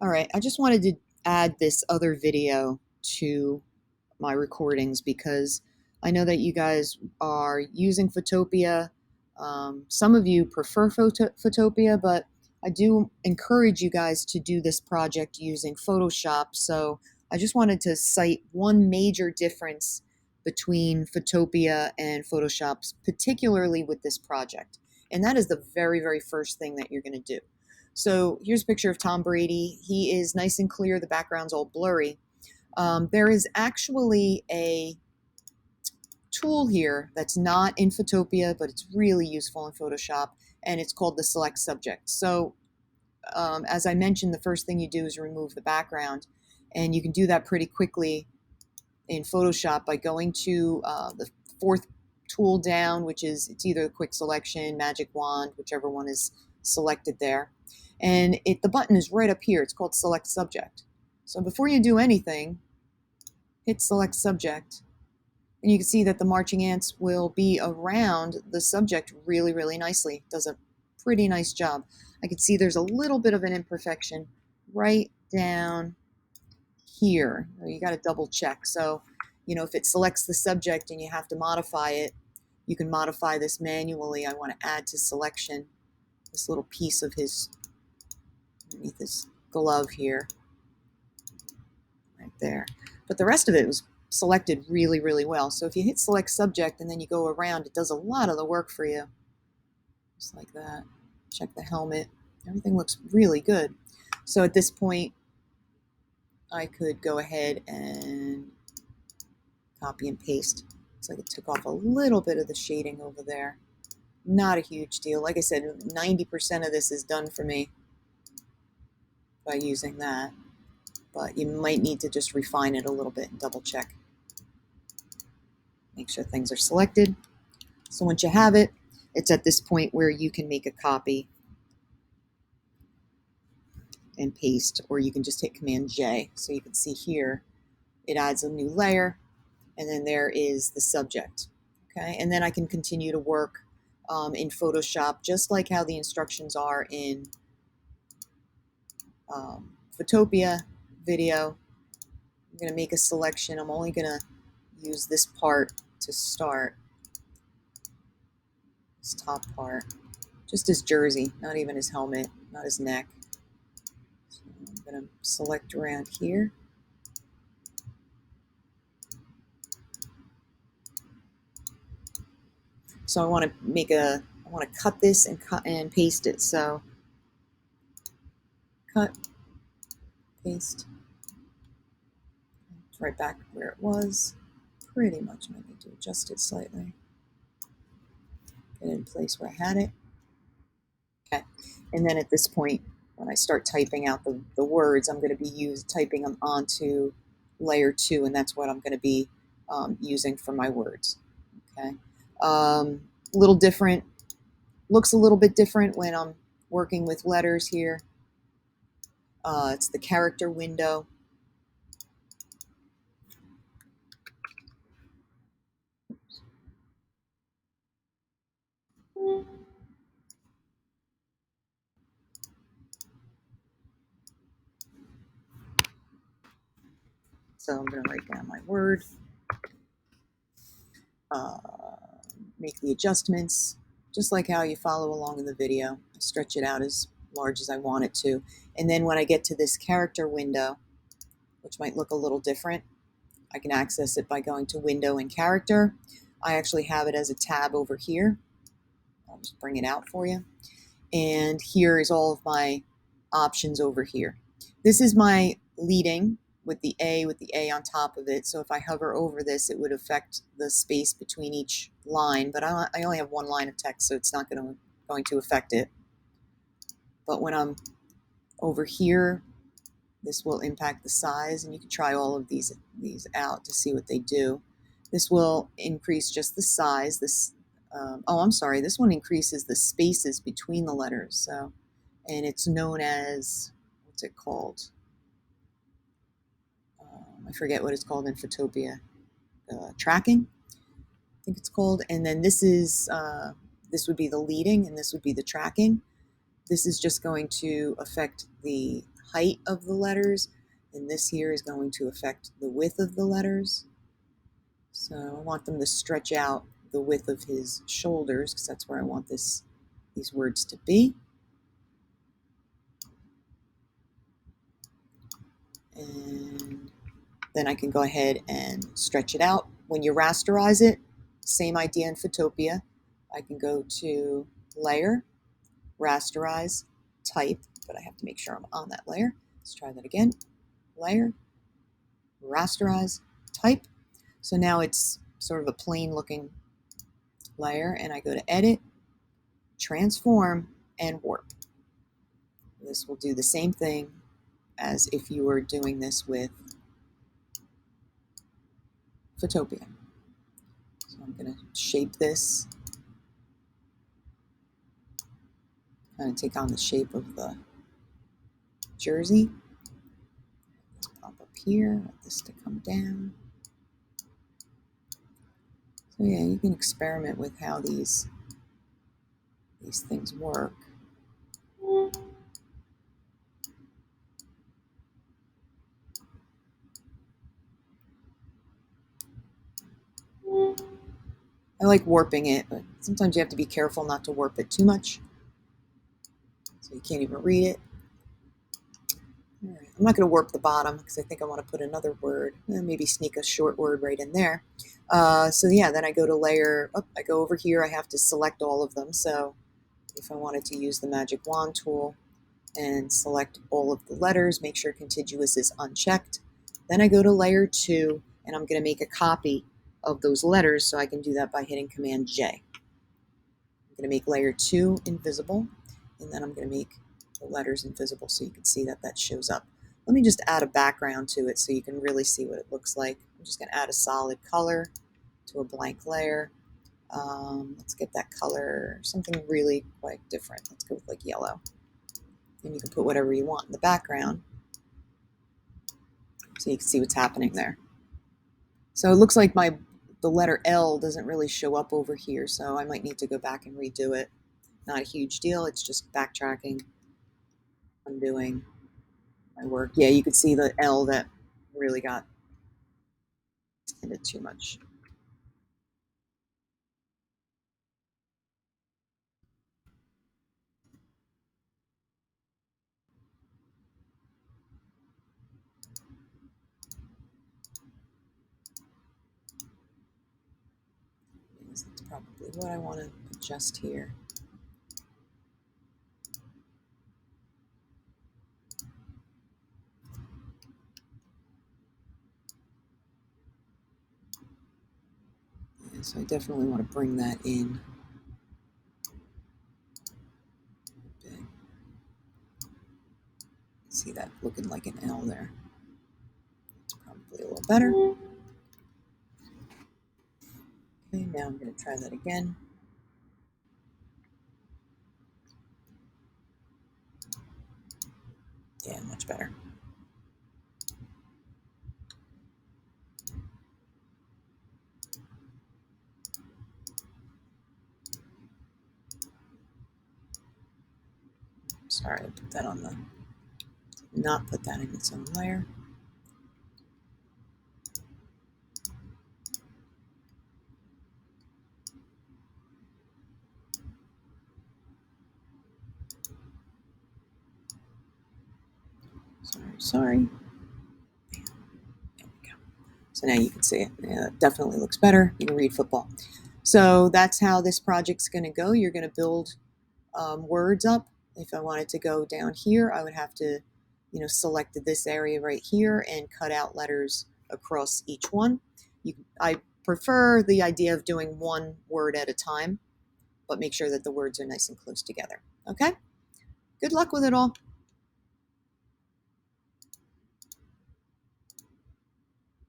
All right, I just wanted to add this other video to my recordings because I know that you guys are using Photopea. Some of you prefer Photopea, but I do encourage you guys to do this project using Photoshop. So I just wanted to cite one major difference between Photopea and Photoshop, particularly with this project. And that is the very, very first thing that you're going to do. So here's a picture of Tom Brady. He is nice and clear. The background's all blurry. There is actually a tool here that's not in Photopea, but it's really useful in Photoshop, and it's called the Select Subject. So as I mentioned, the first thing you do is remove the background, and you can do that pretty quickly in Photoshop by going to the fourth tool down, which is, it's either Quick Selection, Magic Wand, whichever one is selected there. And the button is right up here. It's called Select Subject. So before you do anything, hit Select Subject, and you can see that the marching ants will be around the subject really, really nicely. It does a pretty nice job. I can see there's a little bit of an imperfection right down here. You got to double check. So, you know, if it selects the subject and you have to modify it, you can modify this manually. I want to add to selection this little piece of his, underneath his glove here, right there. But the rest of it was selected really, really well. So if you hit select subject and then you go around, it does a lot of the work for you. Just like that. Check the helmet. Everything looks really good. So at this point, I could go ahead and copy and paste. It's like it took off a little bit of the shading over there. Not a huge deal. Like I said, 90% of this is done for me by using that. But you might need to just refine it a little bit and double check. Make sure things are selected. So once you have it, it's at this point where you can make a copy and paste, or you can just hit Command J. So you can see here, it adds a new layer, and then there is the subject. Okay, and then I can continue to work in Photoshop, just like how the instructions are in Photopea video. I'm going to make a selection. I'm only going to use this part to start, this top part, just his jersey, not even his helmet, not his neck. So I'm going to select around here. So I want to cut this and paste it. So cut, paste, it's right back where it was. Pretty much, I need to adjust it slightly. Get it in place where I had it. Okay, and then at this point, when I start typing out the words, I'm going to be typing them onto layer 2, and that's what I'm going to be using for my words. Okay, a little different, looks a little bit different when I'm working with letters here. It's the character window. So I'm going to write down my word, make the adjustments, just like how you follow along in the video. I stretch it out as large as I want it to. And then when I get to this character window, which might look a little different, I can access it by going to Window and Character. I actually have it as a tab over here. I'll just bring it out for you. And here is all of my options over here. This is my leading with the A on top of it. So if I hover over this, it would affect the space between each line, but I only have one line of text, so it's not going to affect it. But when I'm over here, this will impact the size, and you can try all of these out to see what they do. This will increase just the size. This, oh, I'm sorry, this one increases the spaces between the letters. So, and it's known as, what's it called? I forget what it's called in Photopea. Tracking, I think it's called. And then this is, this would be the leading, and this would be the tracking. This is just going to affect the height of the letters, and this here is going to affect the width of the letters. So I want them to stretch out the width of his shoulders because that's where I want these words to be. And then I can go ahead and stretch it out. When you rasterize it, same idea in Photopea. I can go to Layer, Rasterize, Type, but I have to make sure I'm on that layer. Let's try that again. Layer, Rasterize, Type. So now it's sort of a plain looking layer, and I go to Edit, Transform, and Warp. This will do the same thing as if you were doing this with Photopea. So I'm going to shape this, kind of take on the shape of the jersey. Let's pop up here, want this to come down. So yeah, you can experiment with how these things work. I like warping it, but sometimes you have to be careful not to warp it too much, so you can't even read it. All right. I'm not going to warp the bottom because I think I want to put another word, maybe sneak a short word right in there. So yeah, then I go to layer, I go over here, I have to select all of them. So if I wanted to use the magic wand tool and select all of the letters, make sure contiguous is unchecked. Then I go to layer 2 and I'm going to make a copy of those letters, so I can do that by hitting Command J. I'm going to make layer 2 invisible, and then I'm going to make the letters invisible so you can see that that shows up. Let me just add a background to it so you can really see what it looks like. I'm just going to add a solid color to a blank layer. Let's get that color, something really quite different. Let's go with like yellow. And you can put whatever you want in the background so you can see what's happening there. So it looks like the letter L doesn't really show up over here, so I might need to go back and redo it. Not a huge deal, it's just backtracking, undoing my work. Yeah, you could see the L that really got extended too much. That's probably what I want to adjust here. Yeah, so I definitely want to bring that in. See that looking like an L there. It's probably a little better. Okay, now I'm going to try that again. Yeah, much better. Sorry, I put that on the, not put that in its own layer. Sorry. There we go. So now you can see it. Yeah, it definitely looks better. You can read football. So that's how this project's going to go. You're going to build words up. If I wanted to go down here, I would have to, select this area right here and cut out letters across each one. I prefer the idea of doing one word at a time, but make sure that the words are nice and close together. Okay? Good luck with it all.